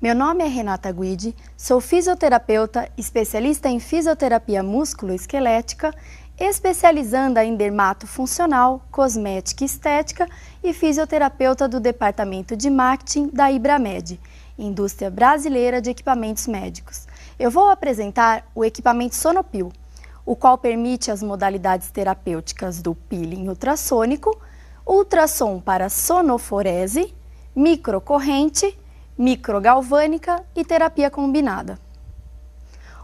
Meu nome é Renata Guidi, sou fisioterapeuta, especialista em fisioterapia músculo-esquelética, especializanda em dermatofuncional, cosmética e estética e fisioterapeuta do Departamento de Marketing da Ibramed, Indústria Brasileira de Equipamentos Médicos. Eu vou apresentar o equipamento Sonopil, o qual permite as modalidades terapêuticas do peeling ultrassônico, ultrassom para sonoforese, microcorrente, microgalvânica e terapia combinada.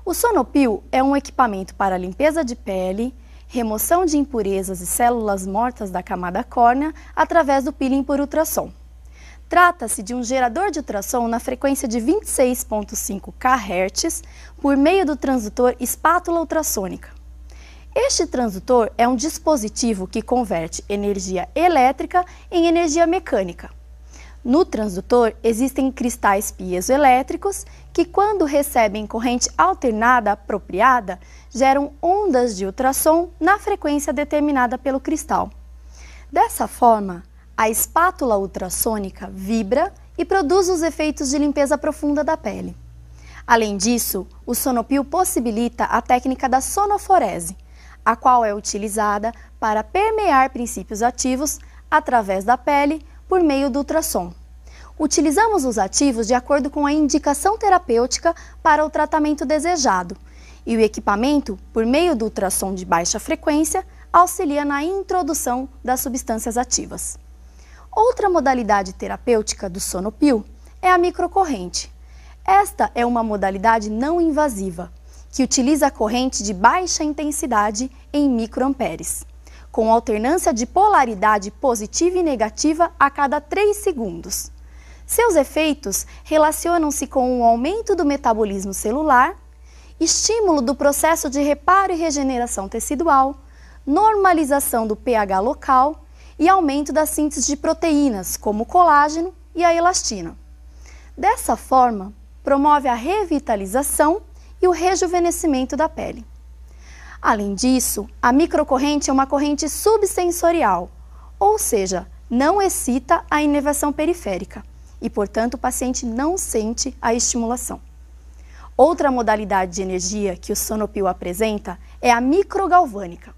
O Sonopil é um equipamento para limpeza de pele, remoção de impurezas e células mortas da camada córnea através do peeling por ultrassom. Trata-se de um gerador de ultrassom na frequência de 26,5 kHz por meio do transdutor espátula ultrassônica. Este transdutor é um dispositivo que converte energia elétrica em energia mecânica. No transdutor existem cristais piezoelétricos que, quando recebem corrente alternada apropriada, geram ondas de ultrassom na frequência determinada pelo cristal. Dessa forma, a espátula ultrassônica vibra e produz os efeitos de limpeza profunda da pele. Além disso, o Sonopil possibilita a técnica da sonoforese, a qual é utilizada para permear princípios ativos através da pele por meio do ultrassom. Utilizamos os ativos de acordo com a indicação terapêutica para o tratamento desejado, e o equipamento, por meio do ultrassom de baixa frequência, auxilia na introdução das substâncias ativas. Outra modalidade terapêutica do Sonopil é a microcorrente. Esta é uma modalidade não invasiva, que utiliza a corrente de baixa intensidade em microamperes, com alternância de polaridade positiva e negativa a cada 3 segundos. Seus efeitos relacionam-se com o aumento do metabolismo celular, estímulo do processo de reparo e regeneração tecidual, normalização do pH local e aumento da síntese de proteínas, como o colágeno e a elastina. Dessa forma, promove a revitalização e o rejuvenescimento da pele. Além disso, a microcorrente é uma corrente subsensorial, ou seja, não excita a inervação periférica e, portanto, o paciente não sente a estimulação. Outra modalidade de energia que o Sonopil apresenta é a microgalvânica,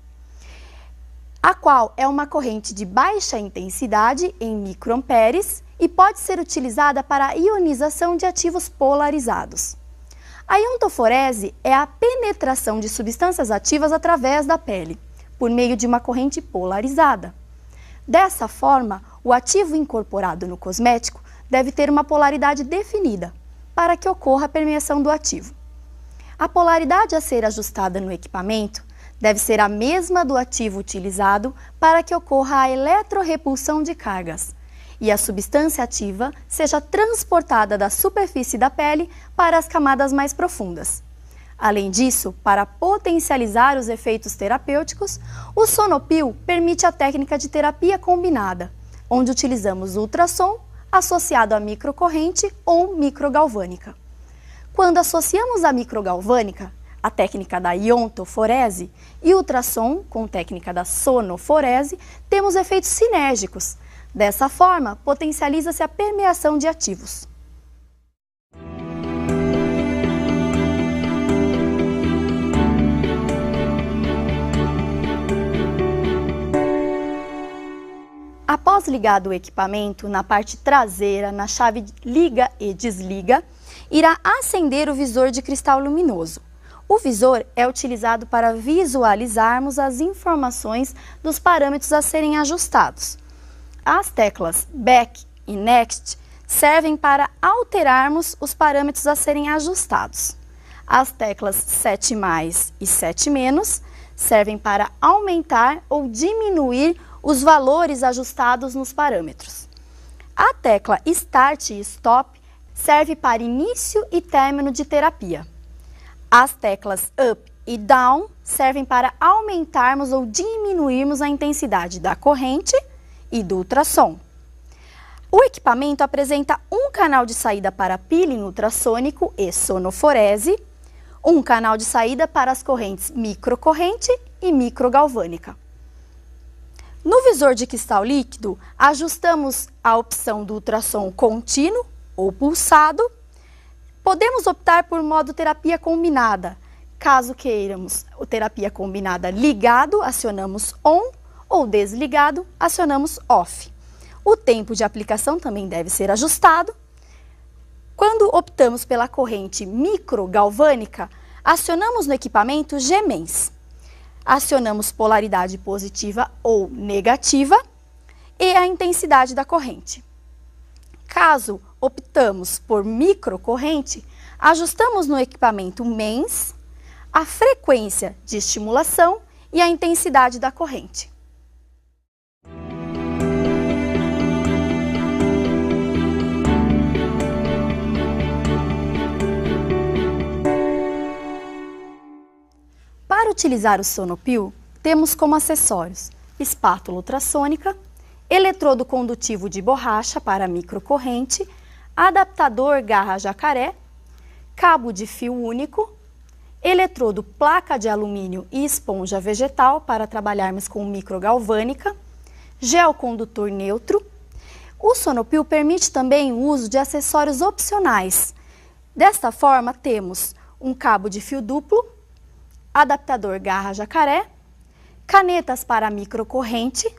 a qual é uma corrente de baixa intensidade em microamperes e pode ser utilizada para a ionização de ativos polarizados. A iontoforese é a penetração de substâncias ativas através da pele, por meio de uma corrente polarizada. Dessa forma, o ativo incorporado no cosmético deve ter uma polaridade definida, para que ocorra a permeação do ativo. A polaridade a ser ajustada no equipamento deve ser a mesma do ativo utilizado para que ocorra a eletrorrepulsão de cargas e a substância ativa seja transportada da superfície da pele para as camadas mais profundas. Além disso, para potencializar os efeitos terapêuticos, o Sonopil permite a técnica de terapia combinada, onde utilizamos ultrassom associado à microcorrente ou microgalvânica. Quando associamos a microgalvânica, a técnica da iontoforese, e ultrassom com técnica da sonoforese, temos efeitos sinérgicos. Dessa forma, potencializa-se a permeação de ativos. Após ligado o equipamento, na parte traseira, na chave liga e desliga, irá acender o visor de cristal luminoso. O visor é utilizado para visualizarmos as informações dos parâmetros a serem ajustados. As teclas Back e Next servem para alterarmos os parâmetros a serem ajustados. As teclas 7+ e 7- servem para aumentar ou diminuir os valores ajustados nos parâmetros. A tecla Start e Stop serve para início e término de terapia. As teclas Up e Down servem para aumentarmos ou diminuirmos a intensidade da corrente e do ultrassom. O equipamento apresenta um canal de saída para peeling ultrassônico e sonoforese, um canal de saída para as correntes microcorrente e microgalvânica. No visor de cristal líquido, ajustamos a opção do ultrassom contínuo ou pulsado, Podemos optar por modo terapia combinada. Caso queiramos a terapia combinada ligado, acionamos on, ou desligado, acionamos off. O tempo de aplicação também deve ser ajustado. Quando optamos pela corrente microgalvânica, acionamos no equipamento G-MENS. Acionamos polaridade positiva ou negativa e a intensidade da corrente. Caso optamos por microcorrente, ajustamos no equipamento MENS a frequência de estimulação e a intensidade da corrente. Para utilizar o Sonopil, temos como acessórios espátula ultrassônica, eletrodo condutivo de borracha para microcorrente, adaptador garra jacaré, cabo de fio único, eletrodo placa de alumínio e esponja vegetal para trabalharmos com microgalvânica, gel condutor neutro. O Sonopil permite também o uso de acessórios opcionais. Desta forma, temos um cabo de fio duplo, adaptador garra jacaré, canetas para microcorrente,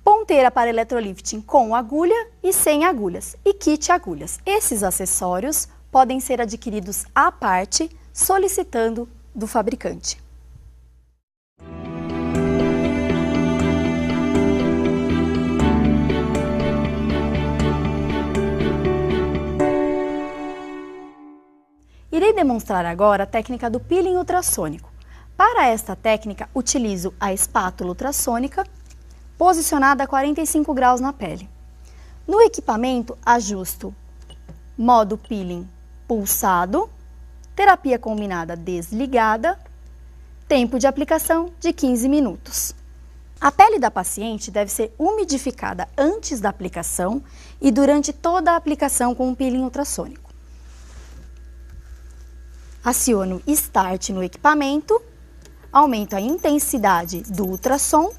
ponteira para eletrolifting com agulha e sem agulhas e kit agulhas. Esses acessórios podem ser adquiridos à parte, solicitando do fabricante. Irei demonstrar agora a técnica do peeling ultrassônico. Para esta técnica, utilizo a espátula ultrassônica, posicionada a 45 graus na pele. No equipamento, ajusto modo peeling pulsado, terapia combinada desligada, tempo de aplicação de 15 minutos. A pele da paciente deve ser umidificada antes da aplicação e durante toda a aplicação com o peeling ultrassônico. Aciono Start no equipamento, aumento a intensidade do ultrassom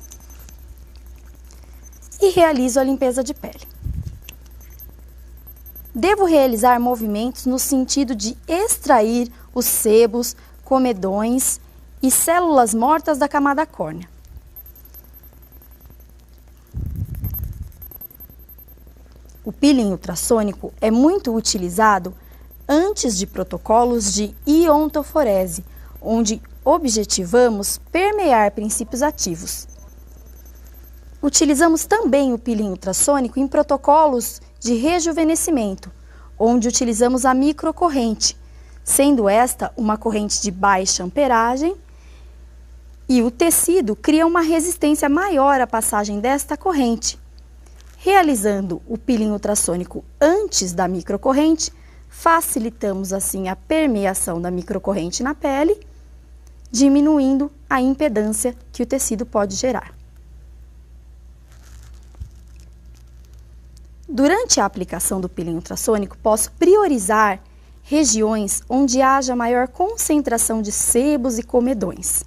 e realizo a limpeza de pele. Devo realizar movimentos no sentido de extrair os sebos, comedões e células mortas da camada córnea. O peeling ultrassônico é muito utilizado antes de protocolos de iontoforese, onde objetivamos permear princípios ativos. Utilizamos também o peeling ultrassônico em protocolos de rejuvenescimento, onde utilizamos a microcorrente, sendo esta uma corrente de baixa amperagem, e o tecido cria uma resistência maior à passagem desta corrente. Realizando o peeling ultrassônico antes da microcorrente, facilitamos assim a permeação da microcorrente na pele, diminuindo a impedância que o tecido pode gerar. Durante a aplicação do peeling ultrassônico, posso priorizar regiões onde haja maior concentração de sebos e comedões,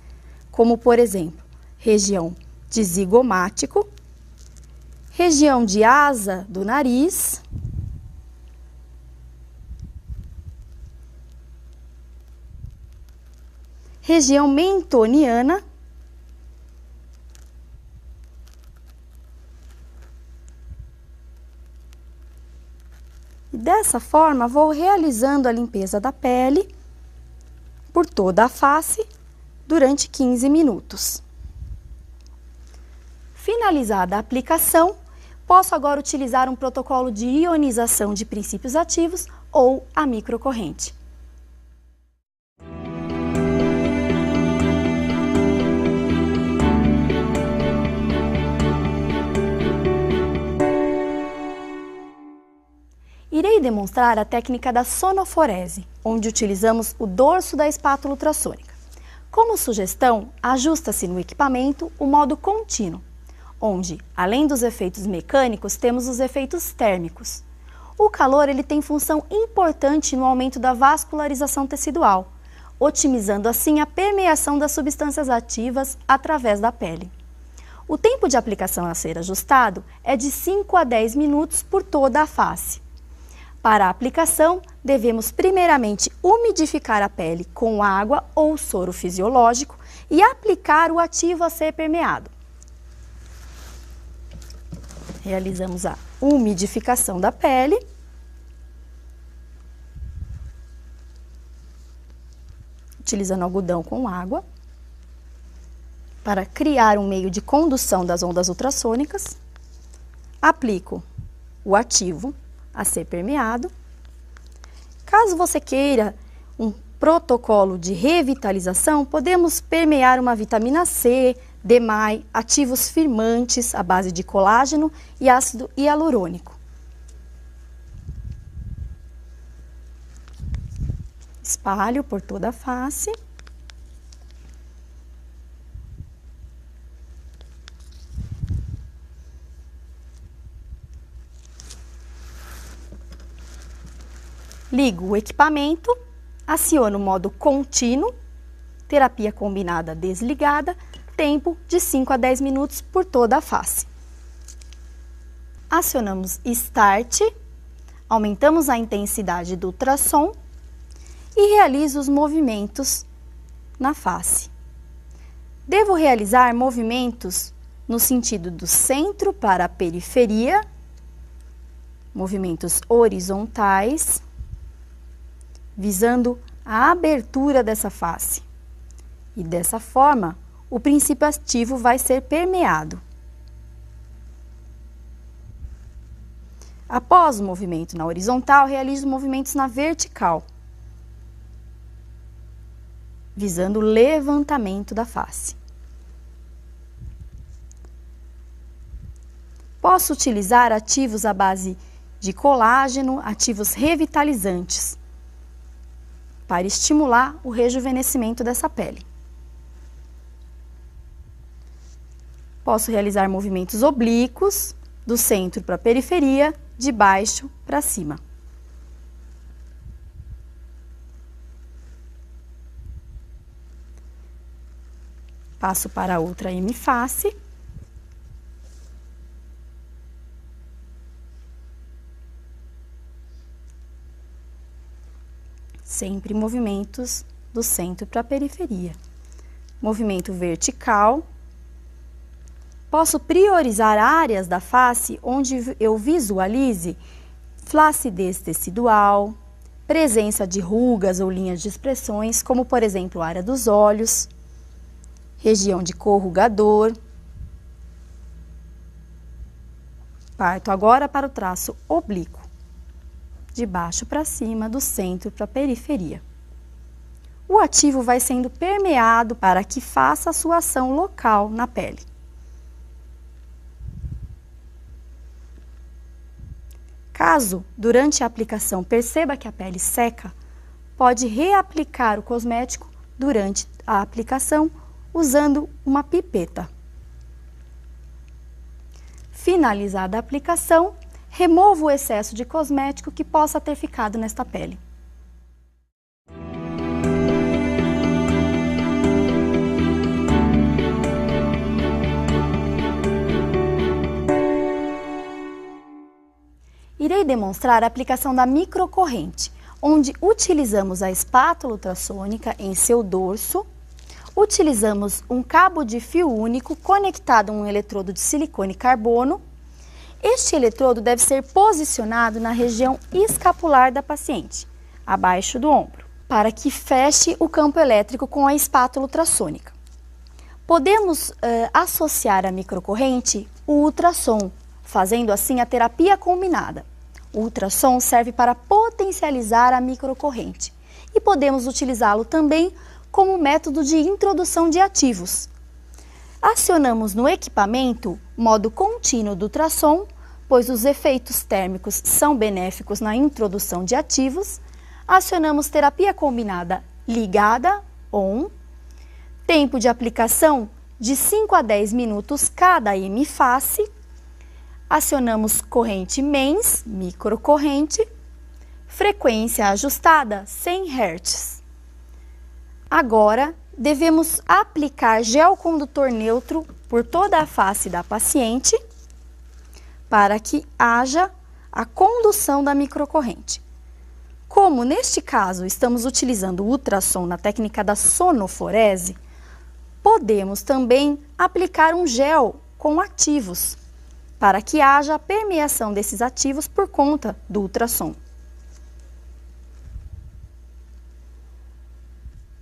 como por exemplo, região de zigomático, região de asa do nariz, região mentoniana e dessa forma vou realizando a limpeza da pele por toda a face durante 15 minutos. Finalizada a aplicação, posso agora utilizar um protocolo de ionização de princípios ativos ou a microcorrente. Irei demonstrar a técnica da sonoforese, onde utilizamos o dorso da espátula ultrassônica. Como sugestão, ajusta-se no equipamento o modo contínuo, onde, além dos efeitos mecânicos, temos os efeitos térmicos. O calor ele tem função importante no aumento da vascularização tecidual, otimizando assim a permeação das substâncias ativas através da pele. O tempo de aplicação a ser ajustado é de 5 a 10 minutos por toda a face. Para a aplicação, devemos primeiramente umidificar a pele com água ou soro fisiológico e aplicar o ativo a ser permeado. Realizamos a umidificação da pele. Utilizando algodão com água, para criar um meio de condução das ondas ultrassônicas. Aplico o ativo a ser permeado. Caso você queira um protocolo de revitalização, podemos permear uma vitamina C, DMAI, ativos firmantes à base de colágeno e ácido hialurônico. Espalho por toda a face. Ligo o equipamento, aciono o modo contínuo, terapia combinada desligada, tempo de 5 a 10 minutos por toda a face. Acionamos Start, aumentamos a intensidade do ultrassom e realizo os movimentos na face. Devo realizar movimentos no sentido do centro para a periferia, movimentos horizontais, visando a abertura dessa face. E dessa forma, o princípio ativo vai ser permeado. Após o movimento na horizontal, realizo movimentos na vertical, visando o levantamento da face. Posso utilizar ativos à base de colágeno, ativos revitalizantes, para estimular o rejuvenescimento dessa pele. Posso realizar movimentos oblíquos, do centro para a periferia, de baixo para cima. Passo para a outra hemiface. Sempre movimentos do centro para a periferia. Movimento vertical. Posso priorizar áreas da face onde eu visualize flacidez tecidual, presença de rugas ou linhas de expressões, como por exemplo a área dos olhos, região de corrugador. Parto agora para o traço oblíquo, de baixo para cima, do centro para a periferia. O ativo vai sendo permeado para que faça a sua ação local na pele. Caso, durante a aplicação, perceba que a pele seca, pode reaplicar o cosmético durante a aplicação usando uma pipeta. Finalizada a aplicação, removo o excesso de cosmético que possa ter ficado nesta pele. Irei demonstrar a aplicação da microcorrente, onde utilizamos a espátula ultrassônica em seu dorso, utilizamos um cabo de fio único conectado a um eletrodo de silicone carbono. Este eletrodo deve ser posicionado na região escapular da paciente, abaixo do ombro, para que feche o campo elétrico com a espátula ultrassônica. Podemos associar a microcorrente o ultrassom, fazendo assim a terapia combinada. O ultrassom serve para potencializar a microcorrente e podemos utilizá-lo também como método de introdução de ativos. Acionamos no equipamento modo contínuo do ultrassom, pois os efeitos térmicos são benéficos na introdução de ativos. Acionamos terapia combinada ligada, on, tempo de aplicação de 5 a 10 minutos cada hemiface. Acionamos corrente MENS, microcorrente, frequência ajustada 100 Hz. Agora, devemos aplicar gel condutor neutro por toda a face da paciente para que haja a condução da microcorrente. Como neste caso estamos utilizando o ultrassom na técnica da sonoforese, podemos também aplicar um gel com ativos, para que haja a permeação desses ativos por conta do ultrassom.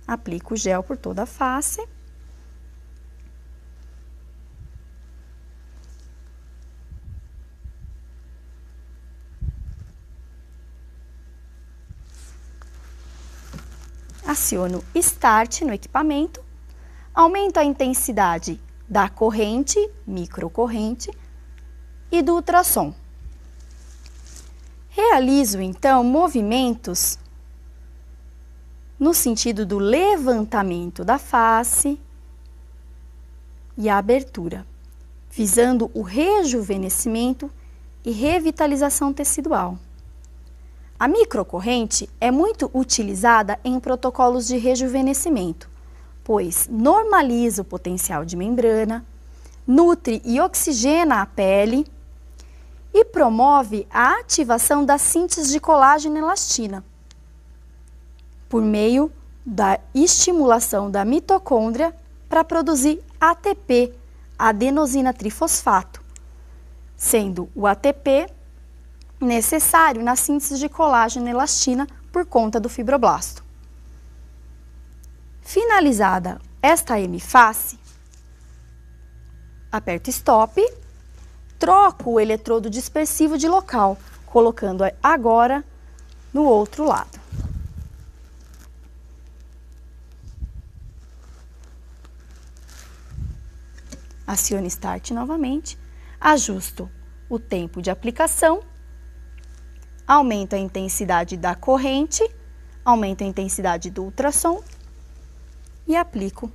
Aplico o gel por toda a face. Aciono Start no equipamento, aumento a intensidade da corrente, microcorrente, e do ultrassom. Realizo, então, movimentos no sentido do levantamento da face e a abertura, visando o rejuvenescimento e revitalização tecidual. A microcorrente é muito utilizada em protocolos de rejuvenescimento, pois normaliza o potencial de membrana, nutre e oxigena a pele e promove a ativação das síntese de colágeno e elastina, por meio da estimulação da mitocôndria para produzir ATP, adenosina trifosfato, sendo o ATP necessário na síntese de colágeno e elastina por conta do fibroblasto. Finalizada esta hemiface, aperto Stop, troco o eletrodo dispersivo de local, colocando agora no outro lado. Aciono Start novamente, ajusto o tempo de aplicação, aumento a intensidade da corrente, aumento a intensidade do ultrassom e aplico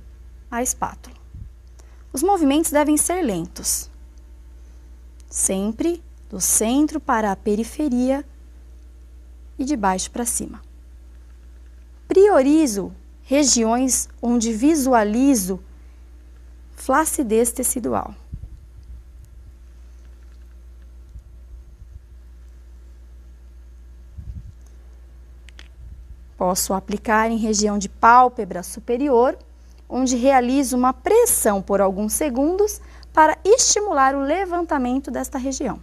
a espátula. Os movimentos devem ser lentos, sempre do centro para a periferia e de baixo para cima. Priorizo regiões onde visualizo flacidez tecidual. Posso aplicar em região de pálpebra superior, onde realizo uma pressão por alguns segundos para estimular o levantamento desta região.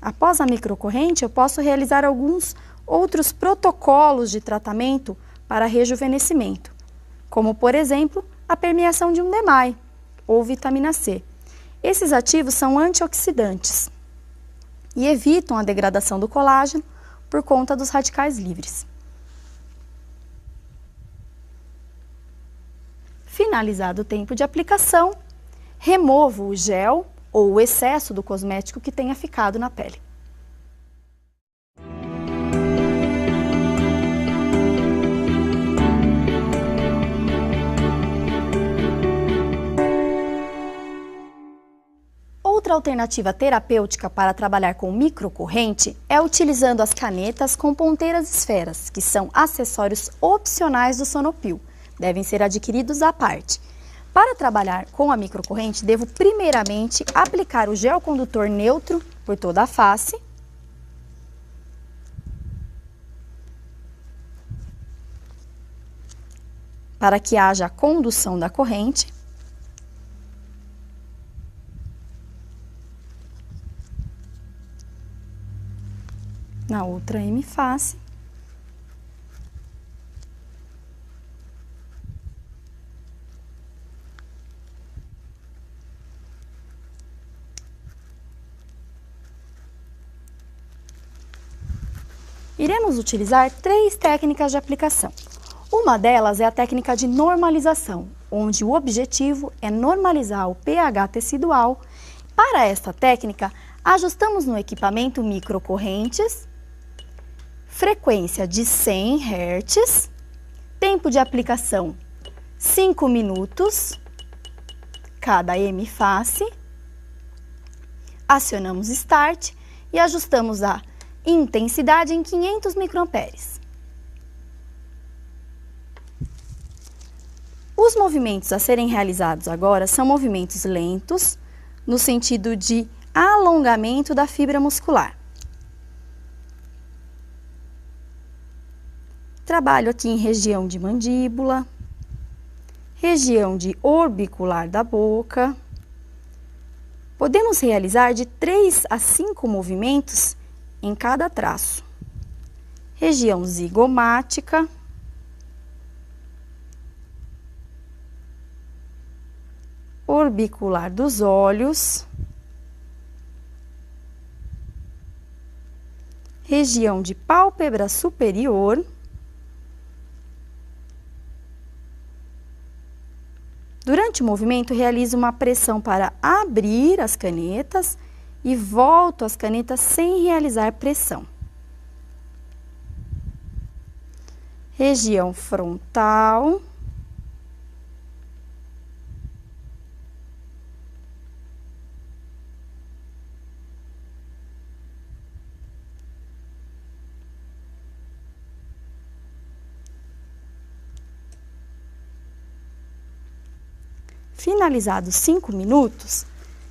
Após a microcorrente, eu posso realizar alguns outros protocolos de tratamento para rejuvenescimento, como, por exemplo, a permeação de um DMAI ou vitamina C. Esses ativos são antioxidantes e evitam a degradação do colágeno por conta dos radicais livres. Finalizado o tempo de aplicação, removo o gel ou o excesso do cosmético que tenha ficado na pele. Outra alternativa terapêutica para trabalhar com microcorrente é utilizando as canetas com ponteiras esferas, que são acessórios opcionais do Sonopil. Devem ser adquiridos à parte. Para trabalhar com a microcorrente, devo primeiramente aplicar o gel condutor neutro por toda a face. Para que haja a condução da corrente. Na outra hemiface. Iremos utilizar 3 técnicas de aplicação. Uma delas é a técnica de normalização, onde o objetivo é normalizar o pH tecidual. Para esta técnica, ajustamos no equipamento microcorrentes, frequência de 100 Hz, tempo de aplicação 5 minutos, cada hemiface. Acionamos Start e ajustamos a intensidade em 500 microamperes. Os movimentos a serem realizados agora são movimentos lentos, no sentido de alongamento da fibra muscular. Trabalho aqui em região de mandíbula, região de orbicular da boca. Podemos realizar de 3 a 5 movimentos em cada traço. Região zigomática, orbicular dos olhos, região de pálpebra superior, durante o movimento, realizo uma pressão para abrir as canetas e volto as canetas sem realizar pressão. Região frontal. Finalizados 5 minutos,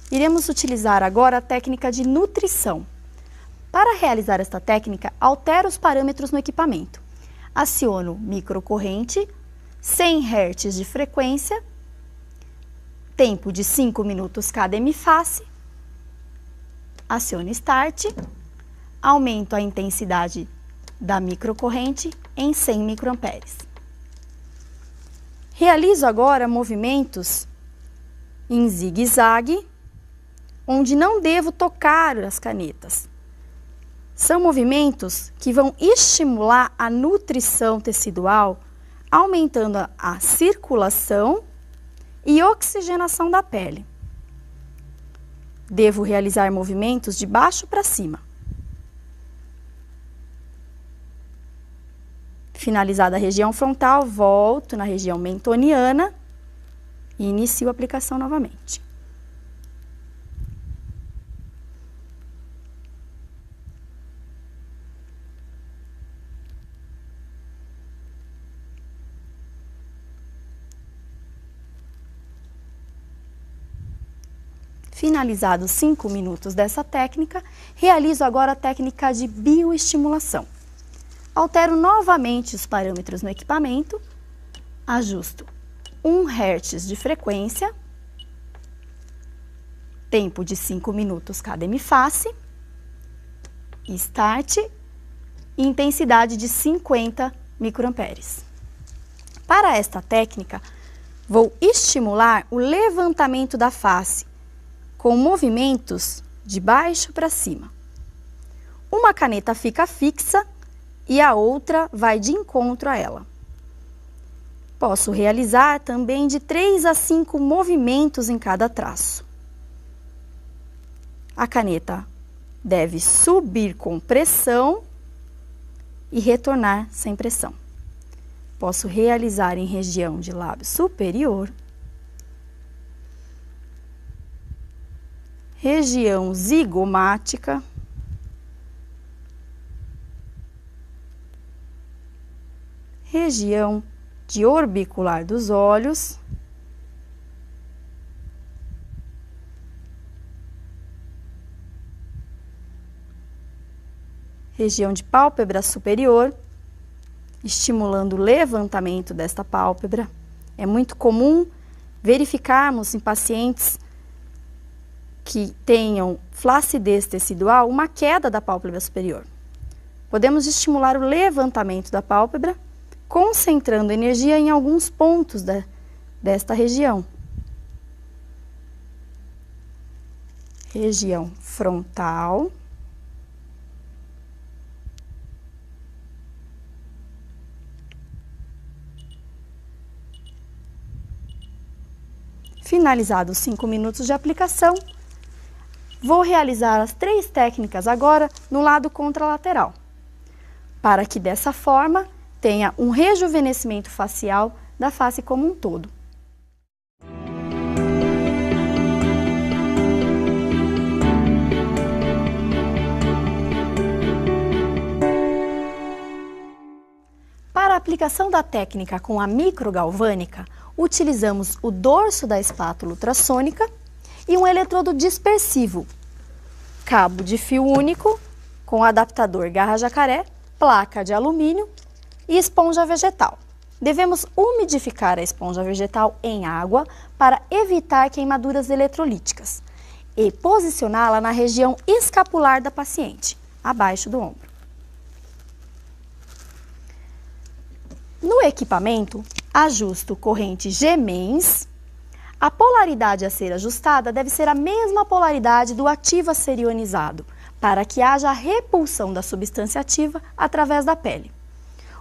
iremos utilizar agora a técnica de nutrição. Para realizar esta técnica, altero os parâmetros no equipamento. Aciono microcorrente, 100 Hz de frequência, tempo de 5 minutos cada hemifácie. Aciono Start, aumento a intensidade da microcorrente em 100 microamperes. Realizo agora movimentos em zigue-zague, onde não devo tocar as canetas. São movimentos que vão estimular a nutrição tecidual, aumentando a circulação e oxigenação da pele. Devo realizar movimentos de baixo para cima. Finalizada a região frontal, volto na região mentoniana e inicio a aplicação novamente. Finalizados 5 minutos dessa técnica, realizo agora a técnica de bioestimulação. Altero novamente os parâmetros no equipamento, ajusto 1 Hz de frequência, tempo de 5 minutos cada hemifácie, Start e intensidade de 50 microamperes. Para esta técnica, vou estimular o levantamento da face, com movimentos de baixo para cima. Uma caneta fica fixa e a outra vai de encontro a ela. Posso realizar também de 3 a 5 movimentos em cada traço. A caneta deve subir com pressão e retornar sem pressão. Posso realizar em região de lábio superior, região zigomática, região de orbicular dos olhos, região de pálpebra superior, estimulando o levantamento desta pálpebra. É muito comum verificarmos em pacientes que tenham flacidez tecidual uma queda da pálpebra superior. Podemos estimular o levantamento da pálpebra, concentrando energia em alguns pontos desta região. Região frontal. Finalizados 5 minutos de aplicação, vou realizar as 3 técnicas agora no lado contralateral, para que dessa forma tenha um rejuvenescimento facial da face como um todo. Para a aplicação da técnica com a microgalvânica, utilizamos o dorso da espátula ultrassônica e um eletrodo dispersivo, cabo de fio único com adaptador garra jacaré, placa de alumínio e esponja vegetal. Devemos umidificar a esponja vegetal em água para evitar queimaduras eletrolíticas e posicioná-la na região escapular da paciente, abaixo do ombro. No equipamento, ajusto corrente G-mens. A polaridade a ser ajustada deve ser a mesma polaridade do ativo a ser ionizado, para que haja a repulsão da substância ativa através da pele.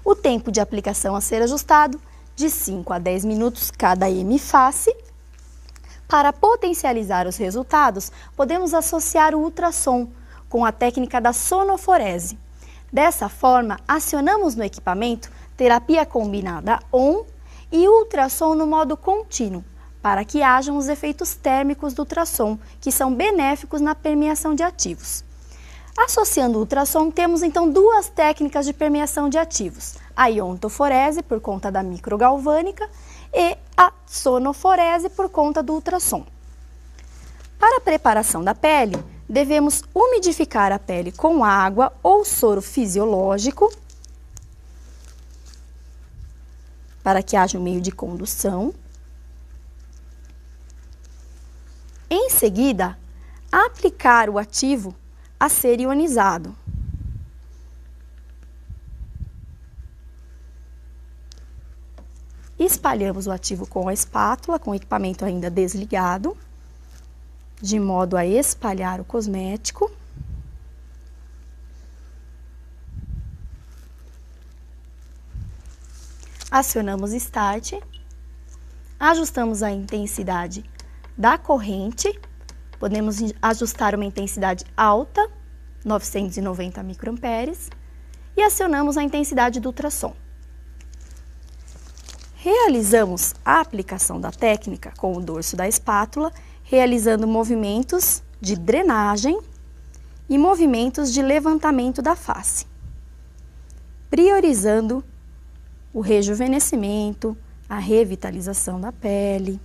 O tempo de aplicação a ser ajustado, de 5 a 10 minutos cada hemiface. Para potencializar os resultados, podemos associar o ultrassom com a técnica da sonoforese. Dessa forma, acionamos no equipamento terapia combinada ON e ultrassom no modo contínuo, para que hajam os efeitos térmicos do ultrassom, que são benéficos na permeação de ativos. Associando o ultrassom, temos então duas técnicas de permeação de ativos, a iontoforese, por conta da microgalvânica, e a sonoforese, por conta do ultrassom. Para a preparação da pele, devemos umidificar a pele com água ou soro fisiológico, para que haja um meio de condução. Em seguida, aplicar o ativo a ser ionizado. Espalhamos o ativo com a espátula, com o equipamento ainda desligado, de modo a espalhar o cosmético. Acionamos Start, ajustamos a intensidade da corrente, podemos ajustar uma intensidade alta, 990 microamperes, e acionamos a intensidade do ultrassom. Realizamos a aplicação da técnica com o dorso da espátula, realizando movimentos de drenagem e movimentos de levantamento da face, priorizando o rejuvenescimento, a revitalização da pele,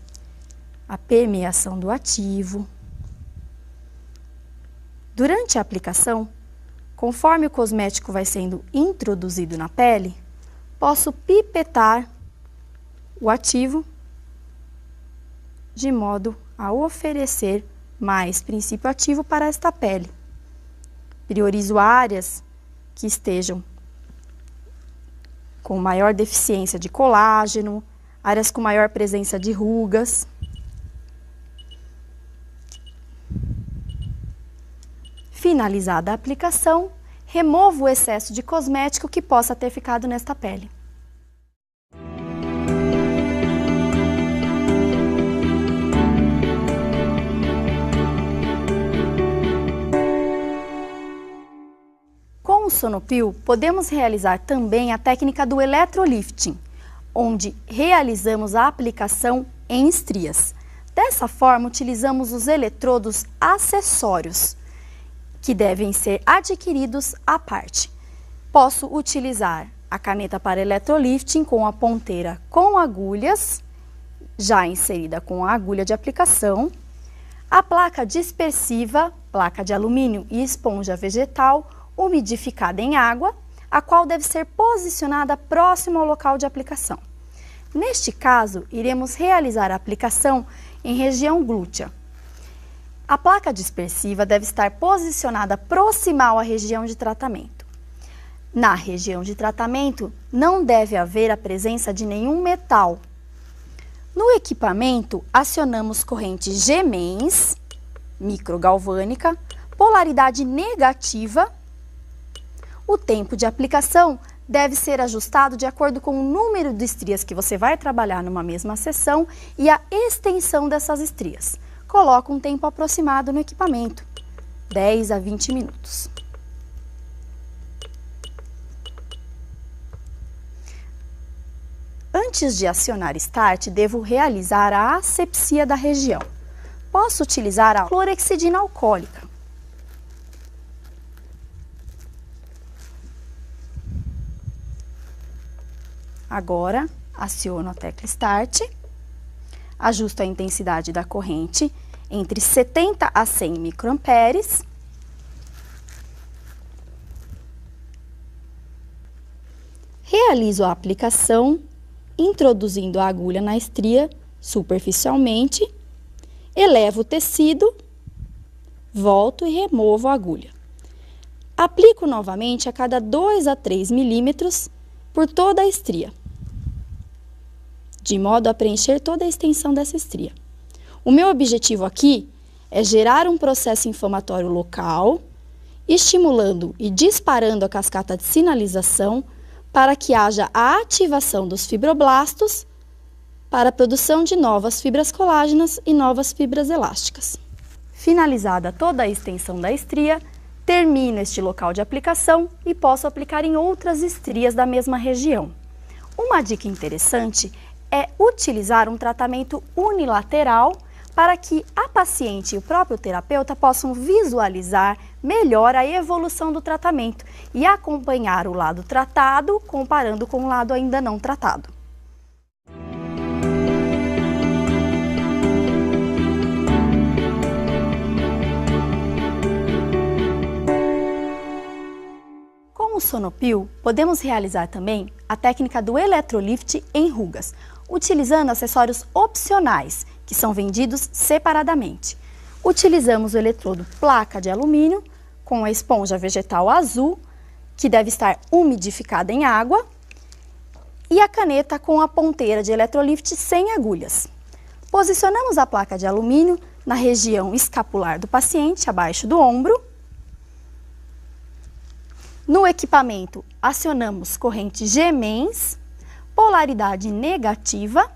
a permeação do ativo. Durante a aplicação, conforme o cosmético vai sendo introduzido na pele, posso pipetar o ativo de modo a oferecer mais princípio ativo para esta pele. Priorizo áreas que estejam com maior deficiência de colágeno, áreas com maior presença de rugas. Finalizada a aplicação, removo o excesso de cosmético que possa ter ficado nesta pele. Com o Sonopil, podemos realizar também a técnica do eletrolifting, onde realizamos a aplicação em estrias. Dessa forma, utilizamos os eletrodos acessórios, que devem ser adquiridos à parte. Posso utilizar a caneta para eletrolifting com a ponteira com agulhas, já inserida com a agulha de aplicação, a placa dispersiva, placa de alumínio e esponja vegetal, umidificada em água, a qual deve ser posicionada próximo ao local de aplicação. Neste caso, iremos realizar a aplicação em região glútea. A placa dispersiva deve estar posicionada proximal à região de tratamento. Na região de tratamento, não deve haver a presença de nenhum metal. No equipamento, acionamos corrente G-mens, microgalvânica, polaridade negativa. O tempo de aplicação deve ser ajustado de acordo com o número de estrias que você vai trabalhar numa mesma sessão e a extensão dessas estrias. Coloque um tempo aproximado no equipamento, 10 a 20 minutos. Antes de acionar Start, devo realizar a asepsia da região. Posso utilizar a clorexidina alcoólica. Agora, aciono a tecla Start Ajusto a intensidade da corrente entre 70 a 100 microamperes. Realizo a aplicação, introduzindo a agulha na estria superficialmente, elevo o tecido, volto e removo a agulha. Aplico novamente a cada 2 a 3 milímetros por toda a estria, de modo a preencher toda a extensão dessa estria. O meu objetivo aqui é gerar um processo inflamatório local, estimulando e disparando a cascata de sinalização para que haja a ativação dos fibroblastos para a produção de novas fibras colágenas e novas fibras elásticas. Finalizada toda a extensão da estria, termino este local de aplicação e posso aplicar em outras estrias da mesma região. Uma dica interessante é utilizar um tratamento unilateral para que a paciente e o próprio terapeuta possam visualizar melhor a evolução do tratamento e acompanhar o lado tratado comparando com o lado ainda não tratado. Com o Sonopil, podemos realizar também a técnica do eletrolift em rugas, utilizando acessórios opcionais, que são vendidos separadamente. Utilizamos o eletrodo placa de alumínio com a esponja vegetal azul, que deve estar umidificada em água, e a caneta com a ponteira de eletrolift sem agulhas. Posicionamos a placa de alumínio na região escapular do paciente, abaixo do ombro. No equipamento, acionamos corrente G-mens, polaridade negativa.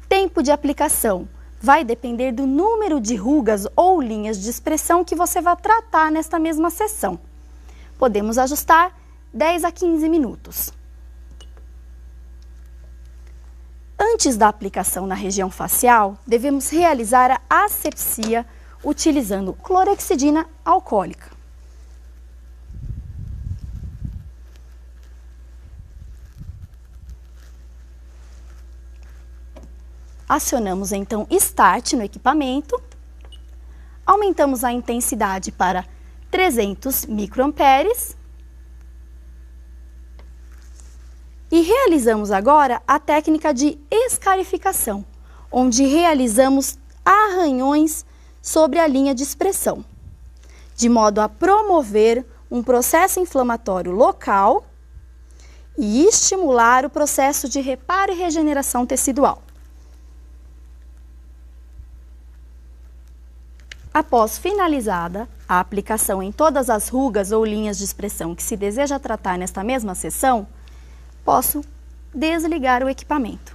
Tempo de aplicação vai depender do número de rugas ou linhas de expressão que você vai tratar nesta mesma sessão. Podemos ajustar 10 a 15 minutos. Antes da aplicação na região facial, devemos realizar a asepsia utilizando clorexidina alcoólica. Acionamos então Start no equipamento, aumentamos a intensidade para 300 microamperes e realizamos agora a técnica de escarificação, onde realizamos arranhões sobre a linha de expressão, de modo a promover um processo inflamatório local e estimular o processo de reparo e regeneração tecidual. Após finalizada a aplicação em todas as rugas ou linhas de expressão que se deseja tratar nesta mesma sessão, posso desligar o equipamento.